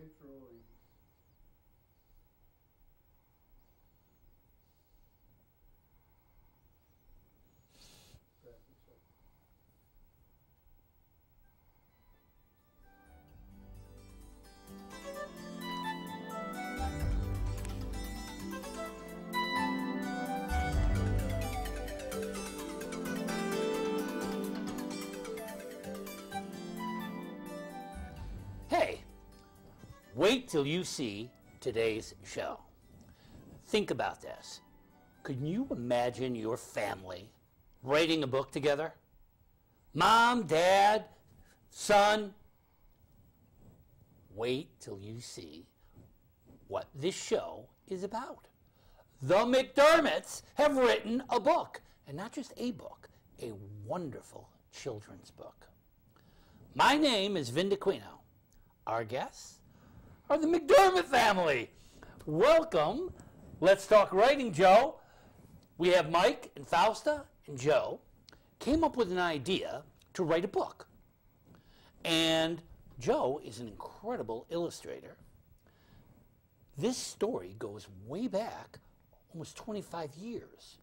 great drawings. Hey, wait till you see today's show. Think about this. Could you imagine your family writing a book together? Mom, Dad, son. Wait till you see what this show is about. The McDermotts have written a book, and not just a book, a wonderful children's book. My name is Vin Dacquino. Our guests are the McDermott family. Welcome. Let's Talk Writing, Joe. We have Mike and Fausta and Joe came up with an idea to write a book. And Joe is an incredible illustrator. This story goes way back, almost 25 years.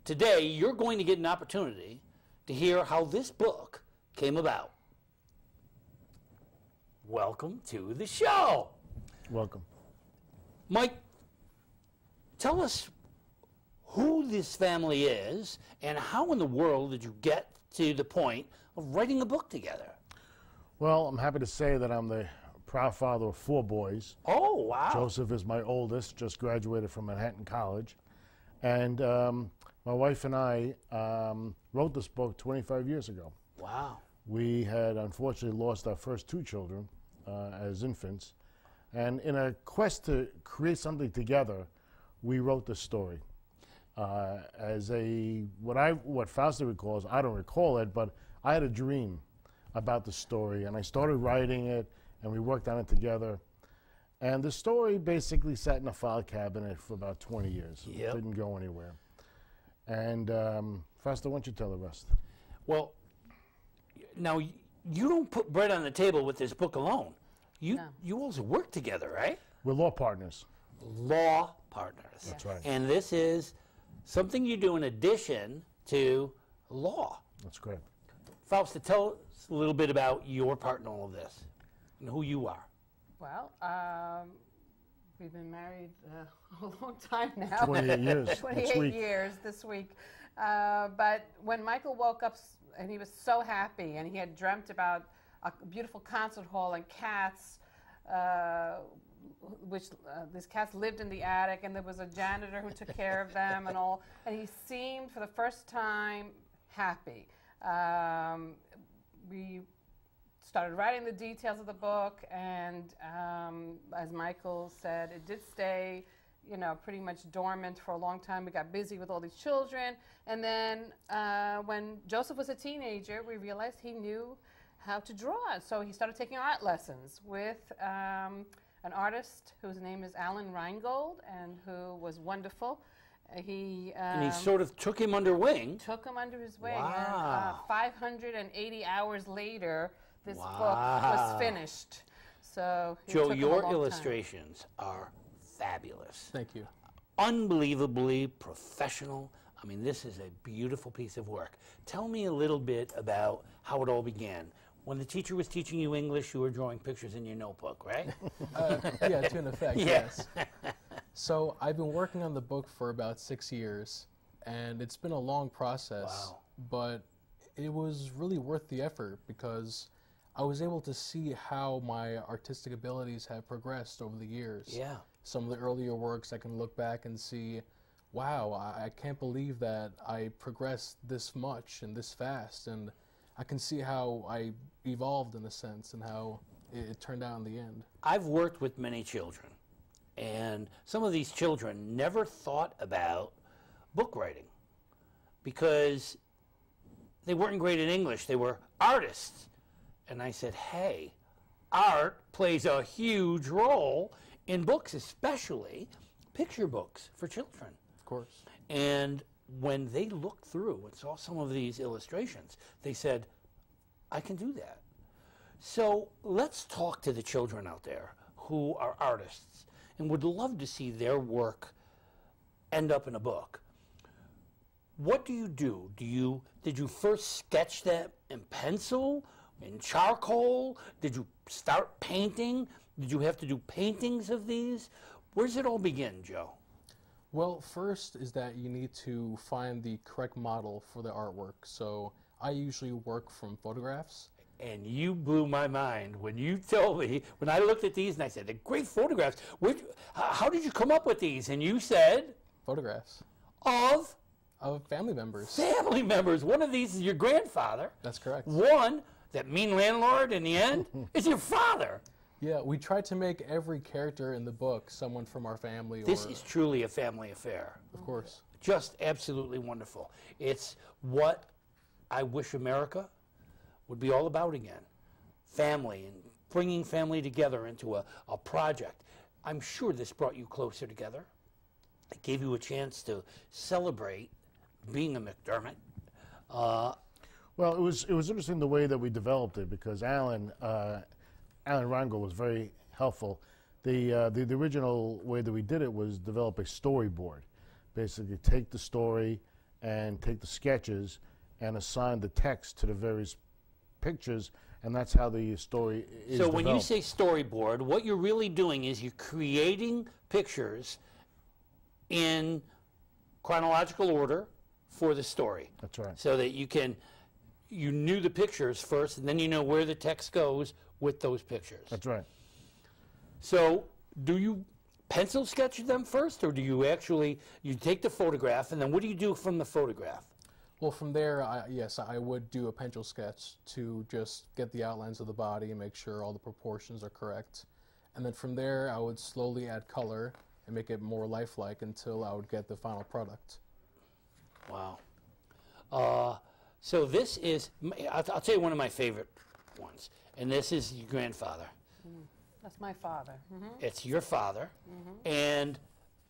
Today, you're going to get an opportunity to hear how this book came about. Welcome to the show. Welcome. Mike, tell us who this family is and how in the world did you get to the point of writing a book together? Well, I'm happy to say that I'm the proud father of 4 boys. Oh, wow. Joseph is my oldest, just graduated from Manhattan College. And my wife and I wrote this book 25 years ago. Wow. We had unfortunately lost our first 2 children as infants. And in a quest to create something together, we wrote this story. As what Fausta recalls, I don't recall it, but I had a dream about the story, and I started writing it, and we worked on it together. And the story basically sat in a file cabinet for about 20 years. Yep. It didn't go anywhere. And Fausta, why don't you tell the rest? Well, now you don't put bread on the table with this book alone. You also work together, right? We're law partners. Law partners. That's right. And this is something you do in addition to law. That's correct. Fausta, tell us a little bit about your part in all of this and who you are. Well, we've been married a long time now. 28 years. 28 years this week. But when Michael woke up and he was so happy and he had dreamt about a beautiful concert hall and cats, these cats lived in the attic, and there was a janitor who took care of them and all, and he seemed for the first time happy. We started writing the details of the book, and as Michael said, it did stay, pretty much dormant for a long time. We got busy with all these children, and then when Joseph was a teenager, we realized he knew how to draw. So he started taking art lessons with an artist whose name is Alan Reingold, and who was wonderful. And he sort of took him under wing. Took him under his wing. Wow. And 580 hours later, this book was finished. So Joe, your illustrations are fabulous. Thank you. Unbelievably professional. I mean, this is a beautiful piece of work. Tell me a little bit about how it all began. When the teacher was teaching you English, you were drawing pictures in your notebook, right? Yeah, to an effect, yes. So I've been working on the book for about 6 years, and it's been a long process. Wow. But it was really worth the effort because I was able to see how my artistic abilities have progressed over the years. Yeah. Some of the earlier works I can look back and see, wow, I can't believe that I progressed this much and this fast, and I can see how I evolved in a sense and how it turned out in the end. I've worked with many children, and some of these children never thought about book writing because they weren't great at English. They were artists. And I said, hey, art plays a huge role in books, especially picture books for children. Of course. And when they looked through and saw some of these illustrations, they said, I can do that. So let's talk to the children out there who are artists and would love to see their work end up in a book. What do? Did you first sketch that in pencil, in charcoal? Did you start painting? Did you have to do paintings of these? Where does it all begin, Joe? Well, first is that you need to find the correct model for the artwork. So I usually work from photographs. And you blew my mind when you told me, when I looked at these and I said, they're great photographs. How did you come up with these? And you said? Photographs. Of family members. Family members. One of these is your grandfather. That's correct. One, that mean landlord in the end, is your father. Yeah, we tried to make every character in the book someone from our family. This is truly a family affair. Of course. Just absolutely wonderful. It's what I wish America would be all about again. Family and bringing family together into a project. I'm sure this brought you closer together. It gave you a chance to celebrate being a McDermott. Well, it was interesting the way that we developed it, because Alan Rangel was very helpful. The original way that we did it was develop a storyboard. Basically, take the story and take the sketches and assign the text to the various pictures, and that's how the story is So when you developed. say storyboard, what you're really doing is you're creating pictures in chronological order for the story. That's right. So that you knew the pictures first, and then you know where the text goes with those pictures. That's right. So do you pencil sketch them first, or do you actually, you take the photograph, and then what do you do from the photograph? Well, from there, yes, I would do a pencil sketch to just get the outlines of the body and make sure all the proportions are correct. And then from there, I would slowly add color and make it more lifelike until I would get the final product. Wow. So this is, I'll tell you one of my favorite ones, and this is your grandfather. That's my father. It's your father, and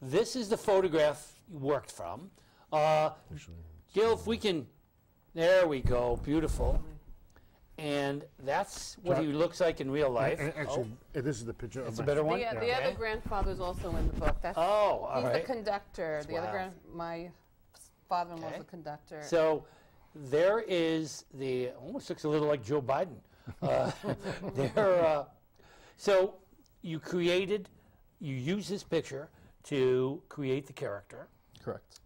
this is the photograph you worked from. Gil, if we can, there we go, beautiful. And that's what he looks like in real life. Actually, this is the picture That's of a better one? The other grandfather is also in the book. That's, Oh, all he's right. the conductor. The Wow. other my father-in-law's Okay. the conductor. So there is the, almost looks a little like Joe Biden. So you use this picture to create the character. Correct.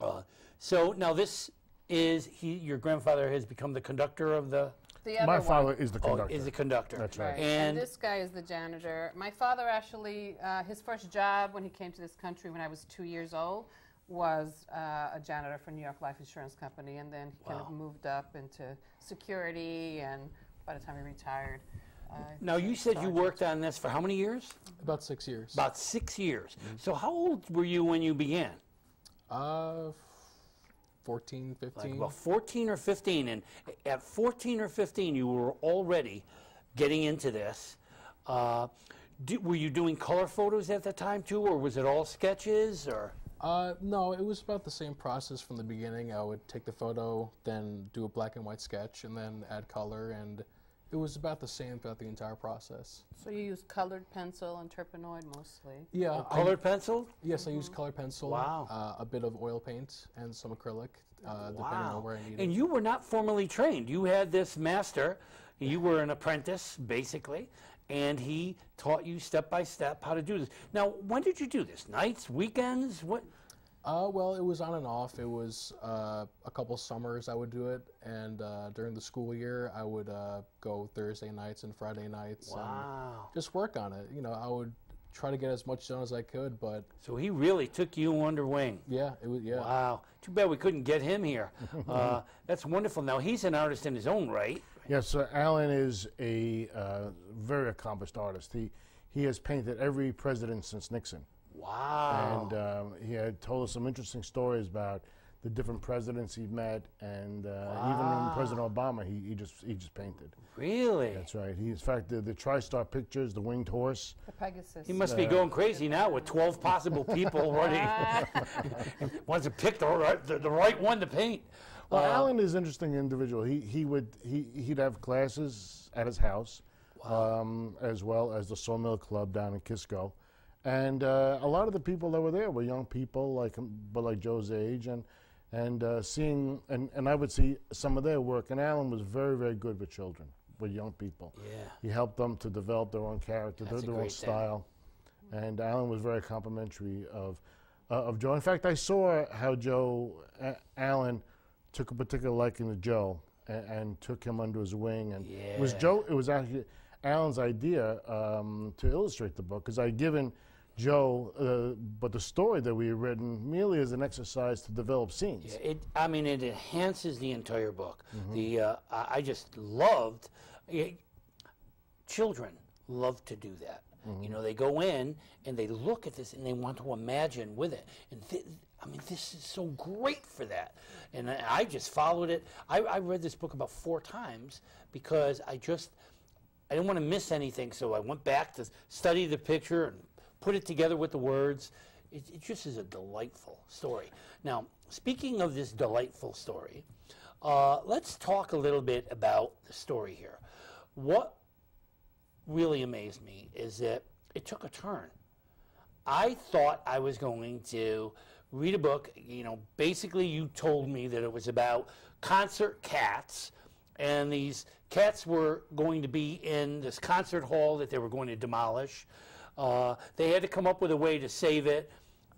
So now this is, your grandfather has become the conductor of the, The other My one. father is the conductor. is the conductor. That's right. And this guy is the janitor. My father actually, his first job when he came to this country when I was 2 years old was a janitor for New York Life Insurance Company, and then he kind of moved up into security, and by the time he retired. Now you said you worked on this for how many years? About 6 years. About 6 years. So how old were you when you began? 14, 15. Well, 14 or 15, and at 14 or 15, you were already getting into this. Were you doing color photos at the time too, or was it all sketches? Or No, it was about the same process from the beginning. I would take the photo, then do a black and white sketch, and then add color, and it was about the same throughout the entire process. So you use colored pencil and turpenoid mostly. Yeah. colored pencil? Yes, I use color pencil. Wow. A bit of oil paint and some acrylic, depending on where I need And it. you were not formally trained. You had this master. You were an apprentice, basically, and he taught you step by step how to do this. Now, when did you do this? Nights, weekends? What? Well, it was on and off. It was a couple summers I would do it, and during the school year I would go Thursday nights and Friday nights and just work on it. You know, I would try to get as much done as I could, but So he really took you under wing. yeah, it was Wow. Too bad we couldn't get him here. That's wonderful. Now, he's an artist in his own right. Yes, so Alan is a very accomplished artist. He has painted every president since Nixon. Wow. And he had told us some interesting stories about the different presidents he met, and even President Obama, he just painted. Really? That's right. He, in fact, the TriStar pictures, the winged horse. The Pegasus. He must be going crazy now with 12 possible people already. Wants to pick the right one to paint. Well, Alan is an interesting individual. He'd have classes at his house as well as the Sawmill Club down in Kisco. And a lot of the people that were there were young people, like Joe's age, and seeing, and I would see some of their work. And Alan was very, very good with children, with young people. Yeah. He helped them to develop their own character, That's a their own great thing. style. And Alan was very complimentary of Joe. In fact, I saw how Alan took a particular liking to Joe and took him under his wing. And it was actually Alan's idea to illustrate the book, because I'd given Joe, but the story that we had written merely as an exercise to develop scenes. Yeah, it enhances the entire book. I just loved, children love to do that. You know, they go in and they look at this and they want to imagine with it. And this is so great for that. And I just followed it. I read this book about 4 times because I didn't want to miss anything. So I went back to study the picture and put it together with the words. It just is a delightful story. Now, speaking of this delightful story, let's talk a little bit about the story here. What really amazed me is that it took a turn. I thought I was going to read a book, basically you told me that it was about concert cats, and these cats were going to be in this concert hall that they were going to demolish. They had to come up with a way to save it.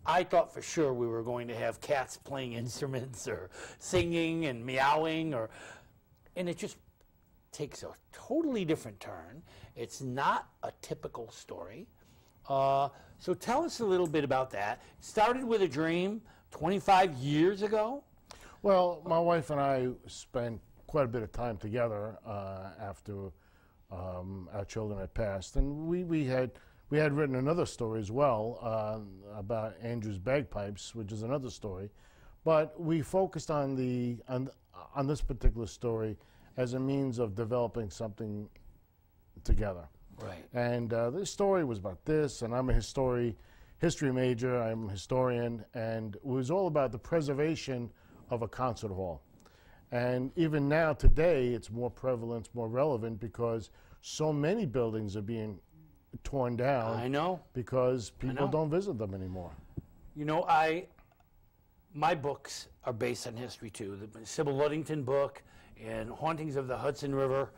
I thought for sure we were going to have cats playing instruments or singing and meowing, and it just takes a totally different turn. It's not a typical story. So tell us a little bit about that. It started with a dream 25 years ago. Well, my wife and I spent quite a bit of time together after our children had passed, and we had written another story as well about Andrew's bagpipes, which is another story, but we focused on this particular story as a means of developing something together. Right. And this story was about this, and I'm a history major, I'm a historian, and it was all about the preservation of a concert hall. And even now, today, it's more prevalent, more relevant, because so many buildings are being torn down. I know. Because people don't visit them anymore. My books are based on history too. The Sybil Ludington book and Hauntings of the Hudson River.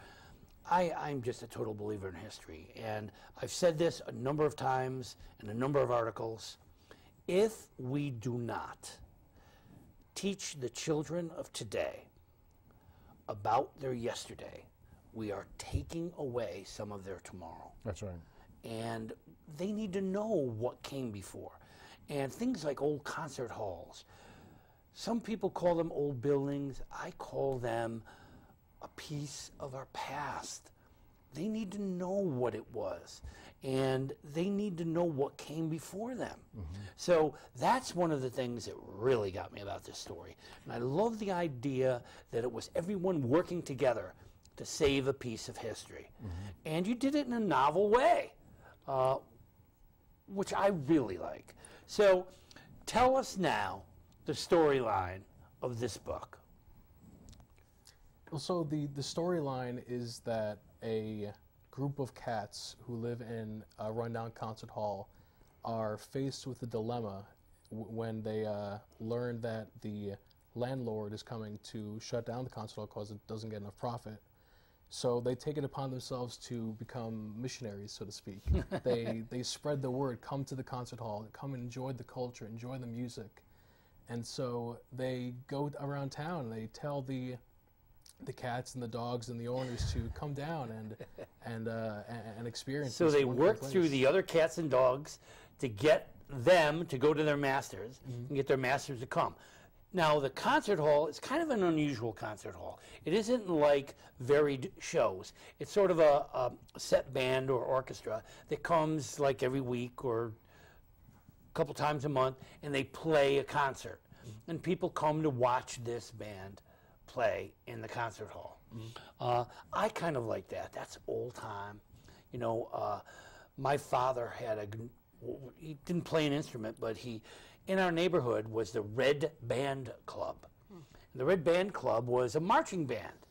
I'm just a total believer in history. And I've said this a number of times in a number of articles. If we do not teach the children of today about their yesterday, we are taking away some of their tomorrow. That's right. And they need to know what came before. And things like old concert halls, some people call them old buildings. I call them a piece of our past. They need to know what it was, and they need to know what came before them. So that's one of the things that really got me about this story. And I love the idea that it was everyone working together to save a piece of history. And you did it in a novel way, which I really like. So tell us now the storyline of this book. Well, so the storyline is that a group of cats who live in a rundown concert hall are faced with a dilemma when they learn that the landlord is coming to shut down the concert hall because it doesn't get enough profit. So they take it upon themselves to become missionaries, so to speak. They spread the word, come to the concert hall, come and enjoy the culture, enjoy the music. And so they go around town and they tell the cats and the dogs and the owners to come down and experience. So they work through the other cats and dogs to get them to go to their masters and get their masters to come. Now, the concert hall is kind of an unusual concert hall. It isn't like varied shows. It's sort of a set band or orchestra that comes like every week or a couple times a month, and they play a concert. And people come to watch this band play in the concert hall. I kind of like that. That's old time. My father had he didn't play an instrument, but in our neighborhood was the Red Band Club. And the Red Band Club was a marching band.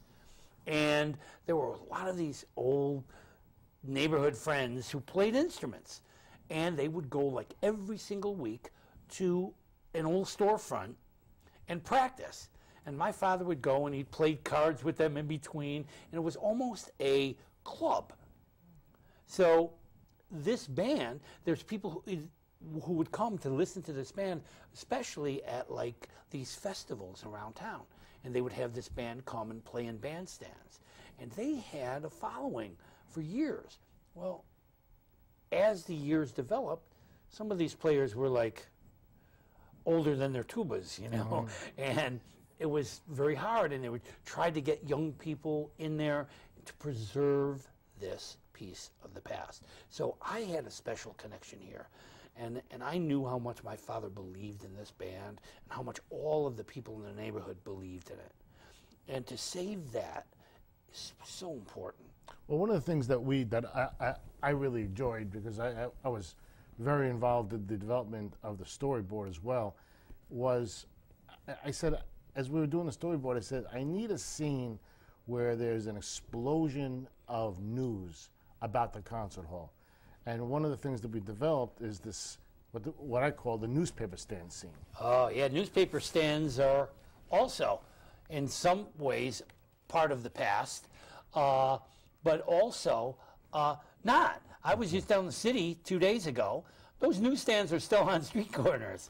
And there were a lot of these old neighborhood friends who played instruments. And they would go like every single week to an old storefront and practice. And my father would go and he'd play cards with them in between, and it was almost a club. So this band, there's people who would come to listen to this band, especially at like these festivals around town. And they would have this band come and play in bandstands. And they had a following for years. Well, as the years developed, some of these players were like older than their tubas, you know, and it was very hard, and they would try to get young people in there to preserve this piece of the past. So I had a special connection here, and I knew how much my father believed in this band and how much all of the people in the neighborhood believed in it. And to save that is so important. Well, one of the things that I really enjoyed, because I was very involved in the development of the storyboard as well, was I said, as we were doing the storyboard, I said, I need a scene where there's an explosion of news about the concert hall. And one of the things that we developed is this, what I call the newspaper stand scene. Oh, yeah, newspaper stands are also, in some ways, part of the past, but also not. I was just down the city 2 days ago. Those newsstands are still on street corners.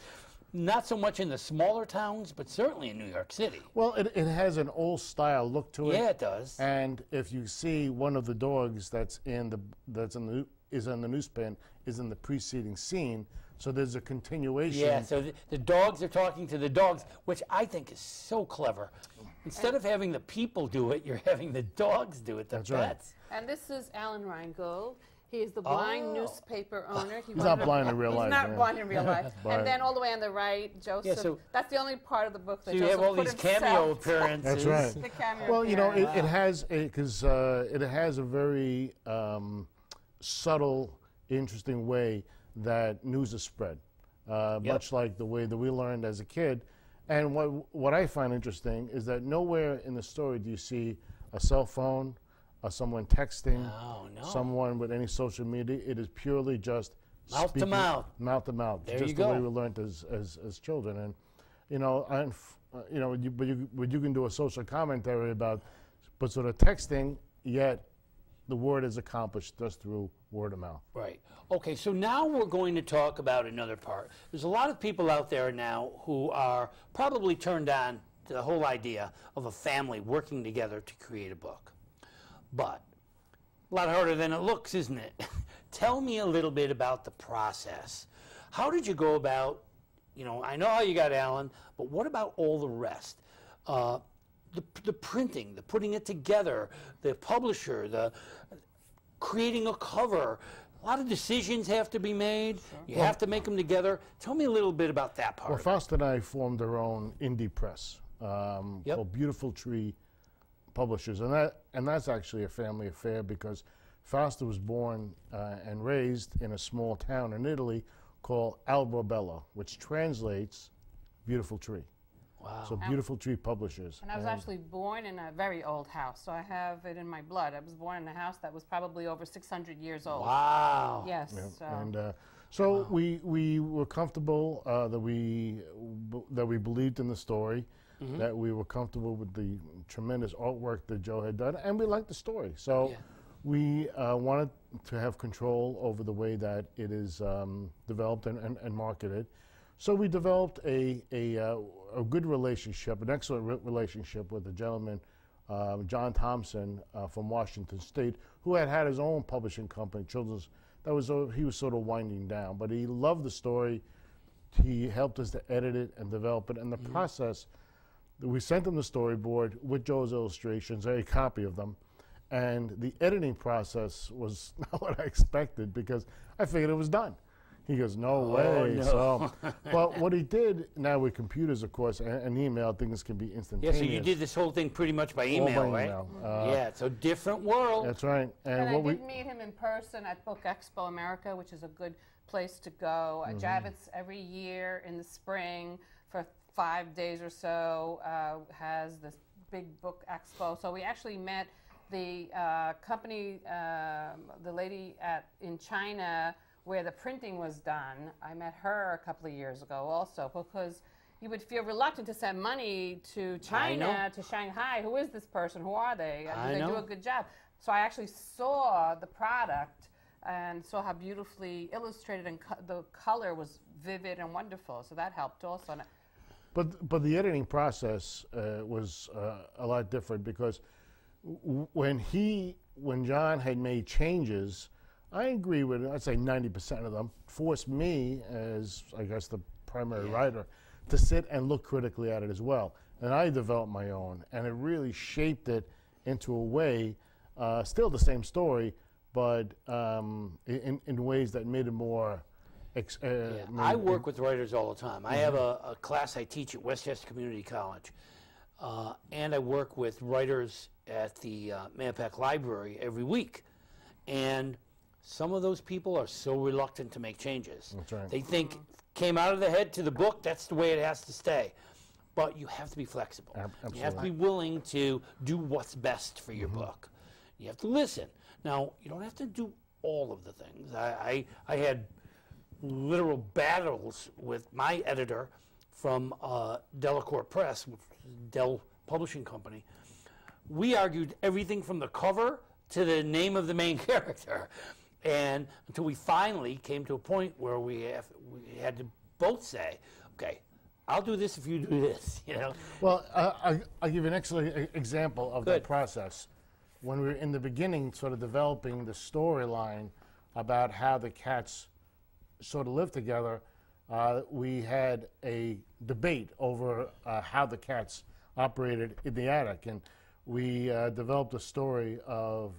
Not so much in the smaller towns, but certainly in New York City. Well, it has an old style look to it. Yeah, it does. And if you see one of the dogs that's in the newsstand is in the preceding scene, so there's a continuation. Yeah, so the dogs are talking to the dogs, which I think is so clever. Instead of having the people do it, you're having the dogs do it, the That's pets. right. And this is Alan Reingold. He is the blind newspaper owner. He's not blind in real life. He's not yeah. blind in real life. But- And then all the way on the right, Joseph. Yeah, so- that's the only part of the book that So you Joseph have all put these himself. cameo appearances. That's right. The cameo Well, you know, appearance. it has it has a very subtle, interesting way that news is spread, much like the way that we learned as a kid. And what I find interesting is that nowhere in the story do you see a cell phone, someone texting, someone with any social media. It is purely just Mouth to mouth. mouth to mouth. There just you the go. way we learned as children. And you know, but you can do a social commentary about, but sort of texting, yet the word is accomplished just through word of mouth. Right. Okay, so now we're going to talk about another part. There's a lot of people out there now who are probably turned on to the whole idea of a family working together to create a book. But a lot harder than it looks, isn't it? Tell me a little bit about the process. How did you go about, you know, I know how you got Alan, but what about all the rest? The printing, the putting it together, the publisher, the creating a cover. A lot of decisions have to be made. You have to make them together. Tell me a little bit about that part. Well, of it. Faust and I formed our own indie press called Beautiful Tree Publishers, and that's actually a family affair because Fausta was born and raised in a small town in Italy called Albrobello, which translates beautiful tree. Wow. So Beautiful Tree Publishers. And I was actually born in a very old house, so I have it in my blood. I was born in a house that was probably over 600 years old. Wow. Yes. Yeah, So. and so we were comfortable that we believed in the story, that we were comfortable with the tremendous artwork that Joe had done, and we liked the story. So we wanted to have control over the way that it is developed and marketed. So we developed a good relationship, an excellent relationship with a gentleman, John Thompson from Washington State, who had his own publishing company, children's. He was sort of winding down, but he loved the story. He helped us to edit it and develop it, and the process. We sent him the storyboard with Joe's illustrations, a copy of them, and the editing process was not what I expected because I figured it was done. He goes, no way. No. So, but what he did, now with computers, of course, and email, things can be Yeah, instantaneous. so you did this whole thing pretty much by email, All by right? email. Yeah, it's a different world. That's right. And I did meet him in person at Book Expo America, which is a good place to go. Javits every year in the spring for 5 days or so has this big book expo. So we actually met the company, the lady in China where the printing was done, I met her a couple of years ago also, because you would feel reluctant to send money to China, to Shanghai. Who is this person? Who are they? Do they do a good job? So I actually saw the product and saw how beautifully illustrated, and the color was vivid and wonderful. So that helped also. But the editing process was a lot different, because when John had made changes, I agree with, I'd say 90% of them, forced me, as I guess the primary writer, to sit and look critically at it as well. And I developed my own, and it really shaped it into a way, still the same story, but in ways that made it more. I work with writers all the time. I have a class I teach at Westchester Community College, and I work with writers at the Mahopac Library every week. And some of those people are so reluctant to make changes. That's right. They think, came out of the head to the book, that's the way it has to stay. But you have to be flexible. Absolutely. You have to be willing to do what's best for your book. You have to listen. Now, you don't have to do all of the things. I had literal battles with my editor from Delacour Press, Dell Publishing Company. We argued everything from the cover to the name of the main character, and until we finally came to a point where we had to both say, okay, I'll do this if you do this, you know. Well, I'll give you an excellent example of that process. When we were in the beginning sort of developing the storyline about how the cats sort of live together, we had a debate over how the cats operated in the attic. And we developed a story of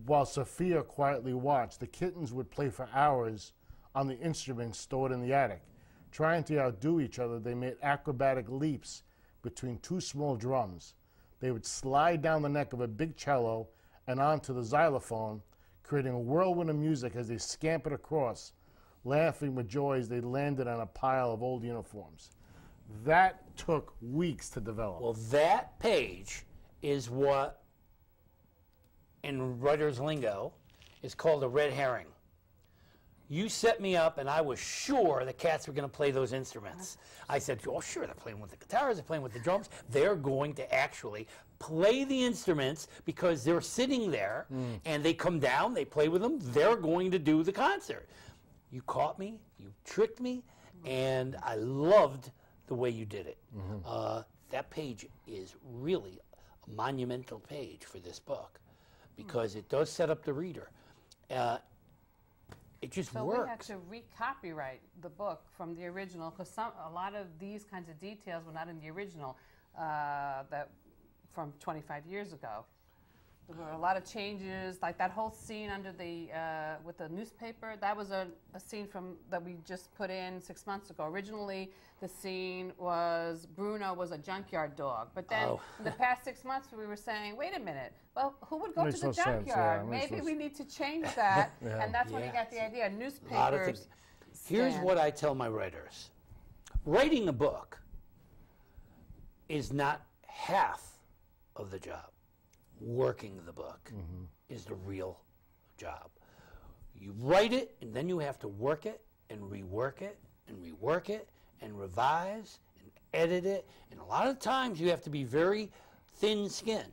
while Sophia quietly watched, the kittens would play for hours on the instruments stored in the attic. Trying to outdo each other, they made acrobatic leaps between two small drums. They would slide down the neck of a big cello and onto the xylophone, creating a whirlwind of music as they scampered across, laughing with joy as they landed on a pile of old uniforms. That took weeks to develop. Well, that page is what, in writer's lingo, is called a red herring. You set me up, and I was sure the cats were going to play those instruments. I said, oh, sure, they're playing with the guitars, they're playing with the drums. They're going to actually play the instruments because they're sitting there, and they come down, they play with them, they're going to do the concert. You caught me, you tricked me, and I loved the way you did it. That page is really a monumental page for this book because it does set up the reader. It just works. So we had to re-copyright the book from the original because a lot of these kinds of details were not in the original that from 25 years ago. There were a lot of changes, like that whole scene under the with the newspaper. That was a scene that we just put in 6 months ago. Originally, the scene was Bruno was a junkyard dog, but then in the past 6 months, we were saying, wait a minute, well, who would go to the junkyard? Maybe we need to change that, and that's when we got the idea. Newspapers. Here's what I tell my writers: writing a book is not half of the job. Working the book is the real job. You write it, and then you have to work it, and rework it, and rework it, and revise, and edit it. And a lot of times you have to be very thin-skinned.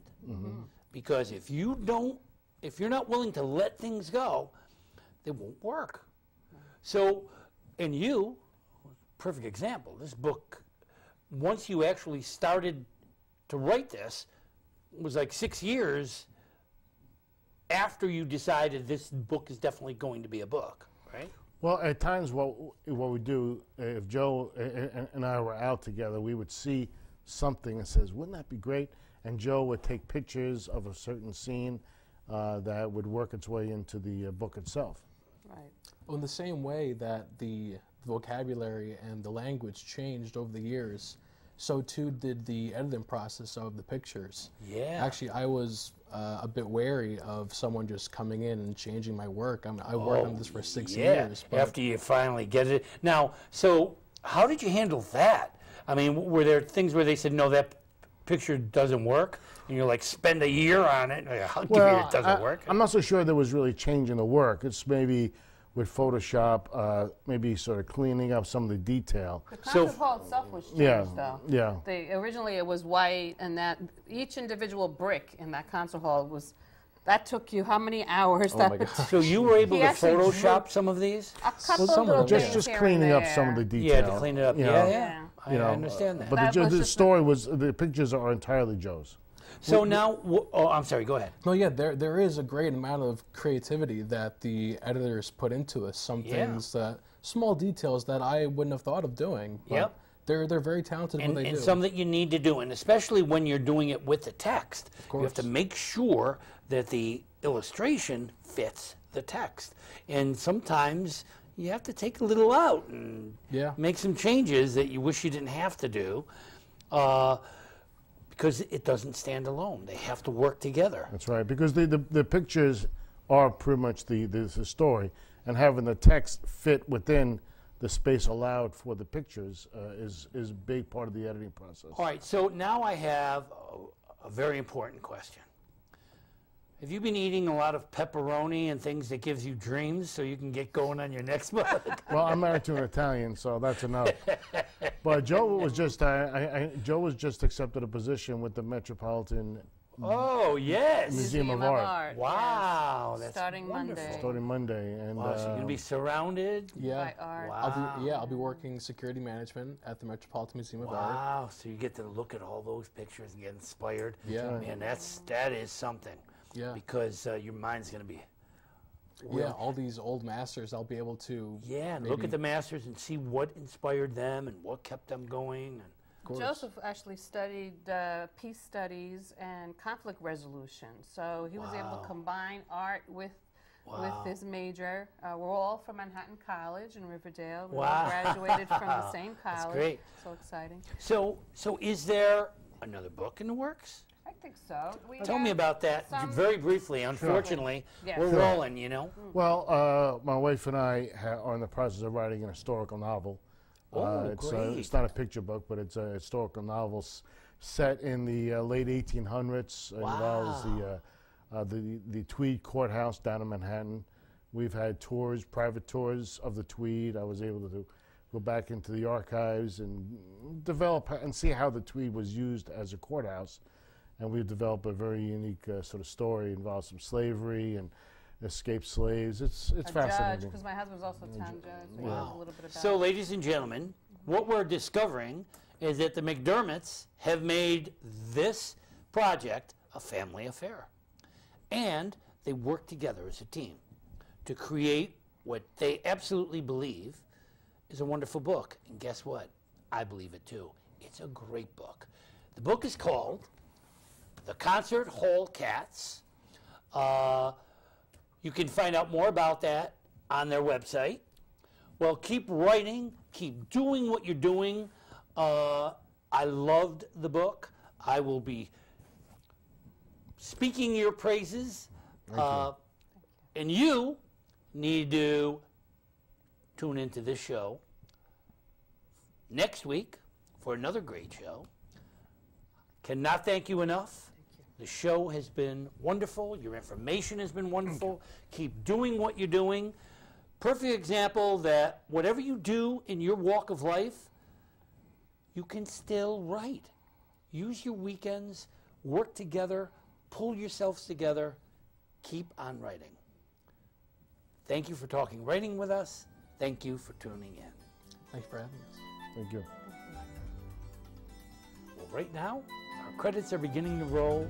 Because if you're not willing to let things go, they won't work. So, and you, perfect example, this book, once you actually started to write this, was like 6 years after you decided this book is definitely going to be a book, right? Well, at times what we do, if Joe and I were out together, we would see something and says, wouldn't that be great? And Joe would take pictures of a certain scene that would work its way into the book itself. Right. Well, in the same way that the vocabulary and the language changed over the years, so too did the editing process of the pictures. Yeah. Actually, I was a bit wary of someone just coming in and changing my work. I worked on this for 6 years. But after you finally get it. Now, so how did you handle that? I mean, were there things where they said, no, that picture doesn't work, and you're like, spend a year on it, I'll give you it doesn't work. I'm not so sure there was really changing the work. It's maybe with Photoshop, maybe sort of cleaning up some of the detail. The concert hall itself was changed, though. Yeah. Originally it was white, and that each individual brick in that concert hall that took you how many hours? Oh my God. So you were able He to actually Photoshop drew some of these? A couple some of little them, things Just here cleaning and up some of the there. detail. Yeah, to clean it up. you Yeah, know. yeah. I understand that. But That was the just story was, the pictures are entirely Joe's. So now, oh, I'm sorry, go ahead. No, yeah, there is a great amount of creativity that the editors put into this. Some Yeah. things small details that I wouldn't have thought of doing. But Yep. They're very talented in what they And do. some that you need to do, and especially when you're doing it with the text, you have to course. make sure that the illustration fits the text. And sometimes you have to take a little out and Yeah. make some changes that you wish you didn't have to do, because it doesn't stand alone. They have to work together. That's right, because the pictures are pretty much the story, and having the text fit within the space allowed for the pictures is a big part of the editing process. All right, so now I have a very important question. Have you been eating a lot of pepperoni and things that gives you dreams so you can get going on your next book? Well, I'm married to an Italian, so that's enough. But Joe was just Joe was just accepted a position with the Metropolitan Oh, yes. Museum of Art. Wow, yes. that's Starting wonderful. Monday. starting Monday, and Wow, so you're going to be surrounded? Yeah. By art. Wow. I'll be working security management at the Metropolitan Museum of Art. Wow, so you get to look at all those pictures and get inspired. Yeah. Man, that is something. Yeah. Because your mind's going to be... Yeah, all these old masters, I'll be able to. Yeah, and look at the masters and see what inspired them and what kept them going. And Joseph actually studied peace studies and conflict resolution, so he was able to combine art with his major. We're all from Manhattan College in Riverdale. We all graduated from the same college. That's great. So exciting. So is there another book in the works? I think so. Tell me about that very briefly. Unfortunately, Yes. we're rolling, you know. well, my wife and I are in the process of writing an historical novel. Oh, great. It's not a picture book, but it's a historical novel set in the late 1800s. It involves the Tweed Courthouse down in Manhattan. We've had tours, private tours of the Tweed. I was able to go back into the archives and develop and see how the Tweed was used as a courthouse. And we've developed a very unique sort of story. It involves some slavery and escaped slaves. It's fascinating. Because my husband's also a town judge, so he knows a little bit about So, it. ladies and gentlemen, what we're discovering is that the McDermotts have made this project a family affair. And they work together as a team to create what they absolutely believe is a wonderful book. And guess what? I believe it too. It's a great book. The book is called The Concert Hall Cats. You can find out more about that on their website. Well, keep writing, keep doing what you're doing. I loved the book. I will be speaking your praises. And you need to tune into this show next week for another great show. Cannot thank you enough. The show has been wonderful. Your information has been wonderful. Keep doing what you're doing. Perfect example that whatever you do in your walk of life, you can still write. Use your weekends, work together, pull yourselves together, keep on writing. Thank you for talking writing with us. Thank you for tuning in. Thank you for having us. Thank you. Well, right now, our credits are beginning to roll.